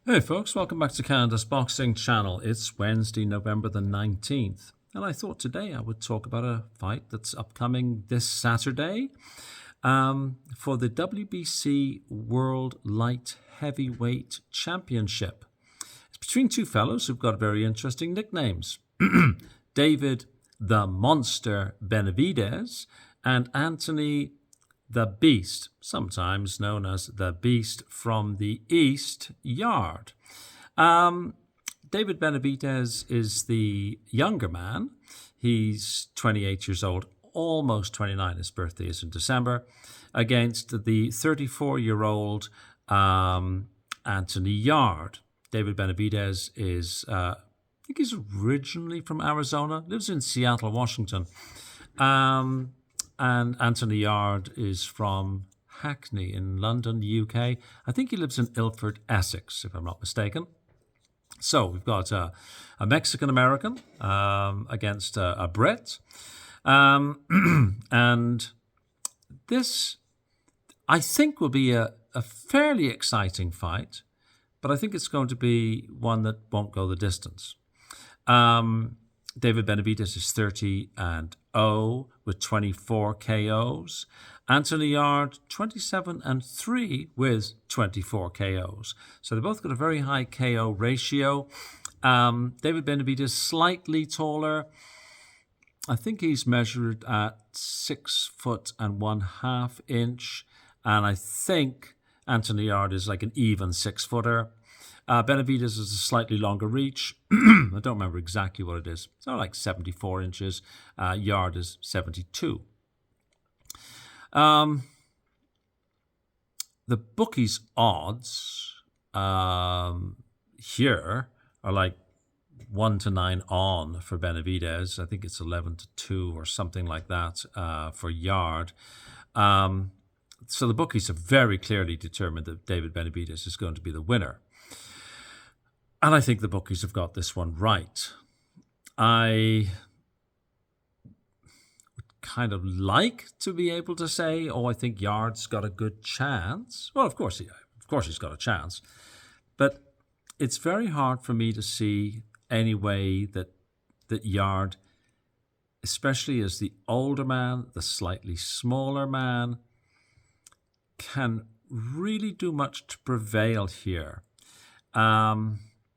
Hey folks, welcome back to Canada's Boxing Channel. It's Wednesday, November the 19th, and I thought today I would talk about a fight that's upcoming this Saturday for the WBC World Light Heavyweight Championship. It's between two fellows who've got very interesting nicknames. David the Monster Benavidez and Anthony the Beast, sometimes known as the Beast from the East, Yarde. David Benavidez is the younger man. He's 28 years old, almost 29. His birthday is in December, against the 34-year-old Anthony Yarde. David Benavidez is, I think he's originally from Arizona, lives in Seattle, Washington. And Anthony Yarde is from Hackney in London, UK. I think he lives in Ilford, Essex, if I'm not mistaken. So we've got a Mexican-American against a Brit. And this, I think, will be a fairly exciting fight, but I think it's going to be one that won't go the distance. David Benavidez is 30-0 with 24 KOs. Anthony Yarde 27-3 with 24 KOs. So they both got a very high KO ratio. David Benavidez slightly taller. I think he's measured at 6'1.5" inch, and I think Anthony Yarde is like an even 6-footer. Benavidez is a slightly longer reach. I don't remember exactly what it is. It's not like 74 inches. Yarde is 72. The bookies' odds here are like 1-9 on for Benavidez. I think it's 11-2 or something like that for Yarde. So the bookies have very clearly determined that David Benavidez is going to be the winner. And I think the bookies have got this one right. I would kind of like to be able to say, I think Yarde's got a good chance. Well, of course he's got a chance. But it's very hard for me to see any way that Yarde, especially as the older man, the slightly smaller man, can really do much to prevail here.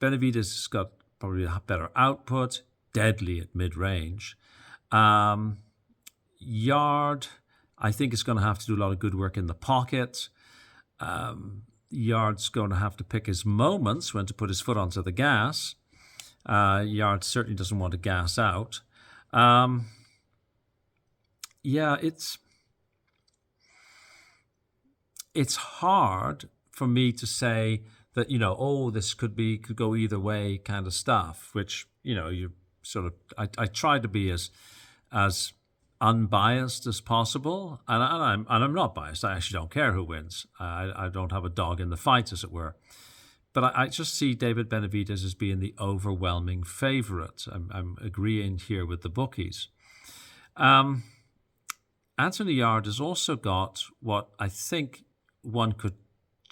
Benavidez has got probably a better output, deadly at mid-range. Yarde, I think, is going to have to do a lot of good work in the pocket. Yarde's going to have to pick his moments when to put his foot onto the gas. Yarde certainly doesn't want to gas out. It's hard for me to say that, this could go either way kind of stuff, which, you sort of, I try to be as unbiased as possible. And I'm not biased. I actually don't care who wins. I don't have a dog in the fight, as it were. But I just see David Benavidez as being the overwhelming favorite. I'm agreeing here with the bookies. Anthony Yarde has also got what I think one could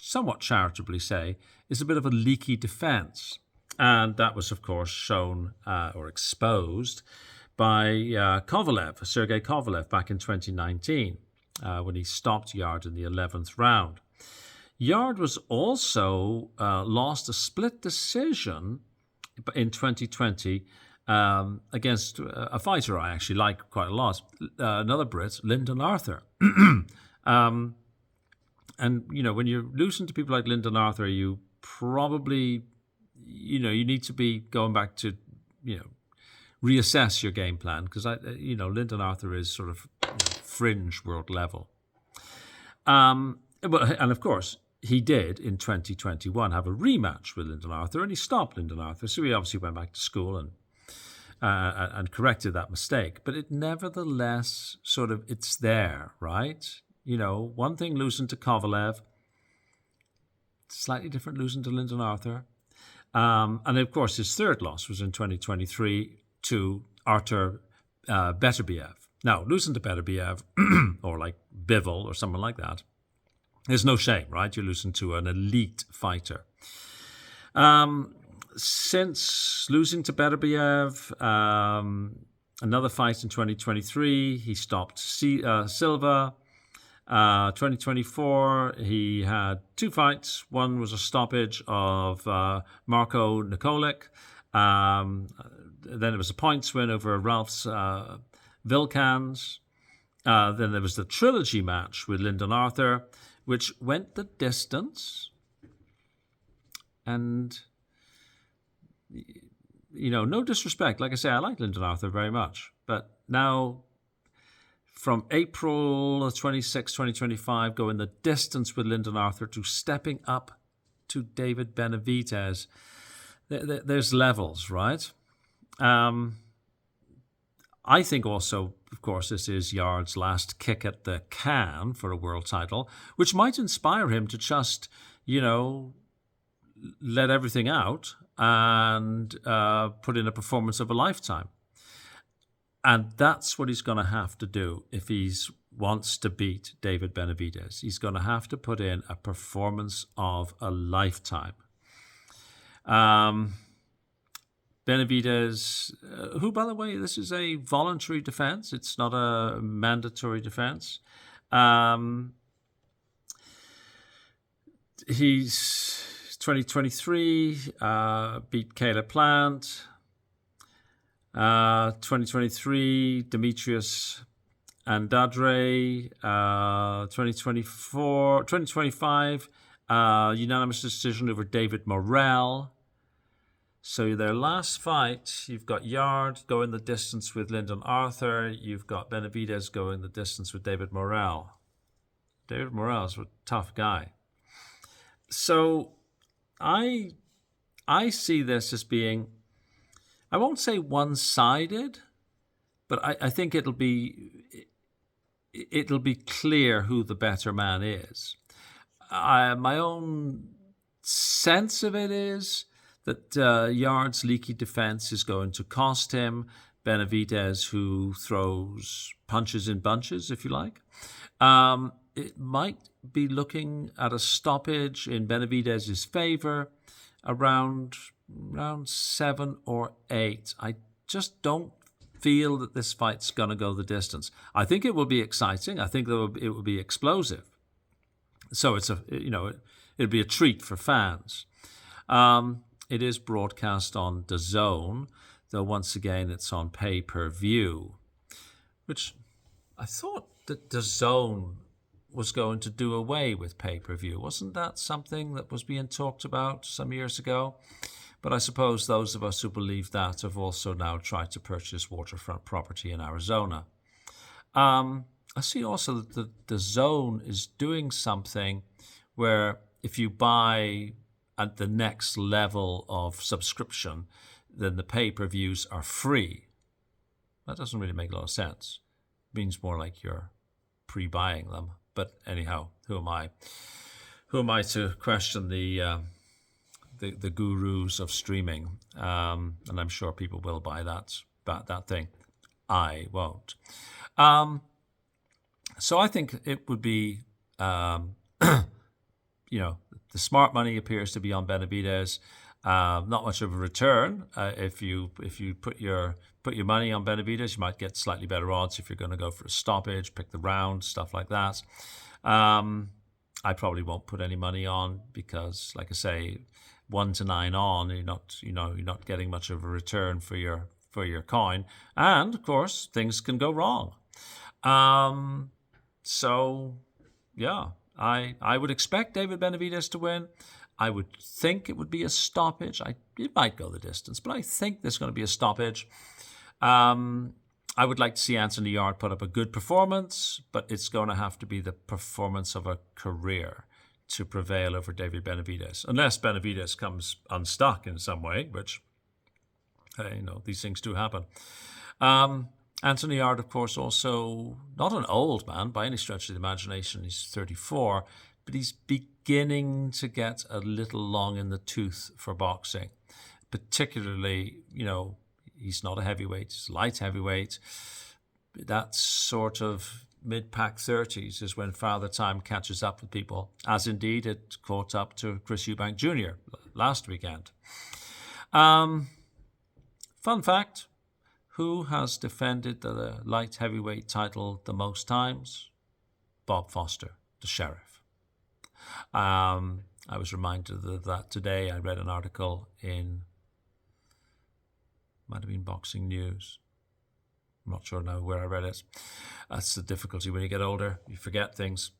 somewhat charitably say is a bit of a leaky defense. And that was, of course, shown or exposed by Sergey Kovalev back in 2019 when he stopped Yarde in the 11th round. Yarde was also lost a split decision in 2020 against a fighter I actually like quite a lot, another Brit, Lyndon Arthur. And, when you're losing to people like Lyndon Arthur, you probably, you need to be going back to, reassess your game plan because, Lyndon Arthur is sort of fringe world level. And of course, he did in 2021 have a rematch with Lyndon Arthur and he stopped Lyndon Arthur. So he obviously went back to school and corrected that mistake. But it nevertheless it's there, right? One thing losing to Kovalev, slightly different losing to Lyndon Arthur. And of course, his third loss was in 2023 to Artur Beterbiev. Now, losing to Beterbiev, or like Bivol or someone like that, there's no shame, right? You're losing to an elite fighter. Since losing to Beterbiev, another fight in 2023, he stopped Silva. 2024, he had two fights. One was a stoppage of Marko Nikolic. Then it was a points win over Ralph's Vilkans. Then there was the trilogy match with Lyndon Arthur, which went the distance. And, no disrespect. Like I say, I like Lyndon Arthur very much. But now, from April 26, 2025, going the distance with Lyndon Arthur to stepping up to David Benavidez, there's levels, right? I think also, of course, this is Yarde's last kick at the can for a world title, which might inspire him to just, let everything out and put in a performance of a lifetime. And that's what he's going to have to do if he wants to beat David Benavidez. He's going to have to put in a performance of a lifetime. Benavidez, who, by the way, this is a voluntary defense. It's not a mandatory defense. He's 2023, beat Caleb Plant. 2023, Demetrius Andadre. 2025, unanimous decision over David Morrell. So their last fight, you've got Yarde going the distance with Lyndon Arthur. You've got Benavidez going the distance with David Morrell. David Morrell's a tough guy. So I see this as being, I won't say one-sided, but I think it'll be clear who the better man is. My own sense of it is that Yarde's leaky defense is going to cost him. Benavidez, who throws punches in bunches, if you like. It might be looking at a stoppage in Benavidez's favor around 7 or 8. I just don't feel that this fight's going to go the distance. I think it will be exciting. I think it will be explosive. So it'll be a treat for fans. It is broadcast on DAZN, though once again it's on pay-per-view, which I thought that DAZN was going to do away with pay-per-view. Wasn't that something that was being talked about some years ago? But I suppose those of us who believe that have also now tried to purchase waterfront property in Arizona. I see also that the DAZN is doing something where if you buy at the next level of subscription, then the pay-per-views are free. That doesn't really make a lot of sense. It means more like you're pre-buying them. But anyhow, who am I? Who am I to question the gurus of streaming? And I'm sure people will buy that thing. I won't. So I think it would be, the smart money appears to be on Benavidez. Not much of a return. If you put your money on Benavidez, you might get slightly better odds if you're going to go for a stoppage, pick the round, stuff like that. I probably won't put any money on because, like I say, 1 to 9 on, you're not getting much of a return for your coin, and of course things can go wrong. So yeah, I would expect David Benavidez to win. I would think it would be a stoppage. It might go the distance, but I think there's going to be a stoppage. I would like to see Anthony Yarde put up a good performance, but it's going to have to be the performance of a career to prevail over David Benavidez, unless Benavidez comes unstuck in some way, which, these things do happen. Anthony Yarde, of course, also not an old man by any stretch of the imagination. He's 34, but he's beginning to get a little long in the tooth for boxing. Particularly, he's not a heavyweight, he's light heavyweight. That sort of mid-pack 30s is when Father Time catches up with people, as indeed it caught up to Chris Eubank Jr. last weekend. Fun fact, who has defended the light heavyweight title the most times? Bob Foster, the sheriff. I was reminded of that today. I read an article in, might have been Boxing News. I'm not sure now where I read it. That's the difficulty when you get older. You forget things.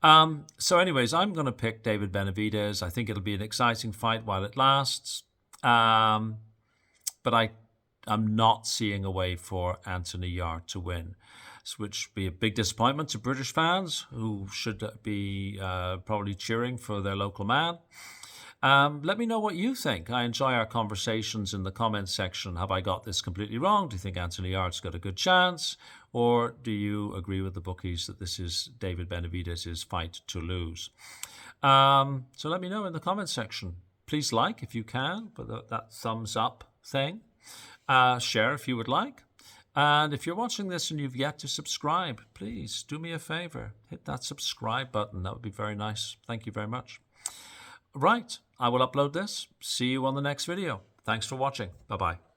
So anyways, I'm going to pick David Benavidez. I think it'll be an exciting fight while it lasts. But I'm not seeing a way for Anthony Yarde to win, which would be a big disappointment to British fans who should be probably cheering for their local man. Let me know what you think. I enjoy our conversations in the comments section. Have I got this completely wrong? Do you think Anthony Yarde's got a good chance? Or do you agree with the bookies that this is David Benavidez's fight to lose? So let me know in the comments section. Please like if you can, but that thumbs up thing. Share if you would like. And if you're watching this and you've yet to subscribe, please do me a favor. Hit that subscribe button. That would be very nice. Thank you very much. Right, I will upload this. See you on the next video. Thanks for watching. Bye-bye.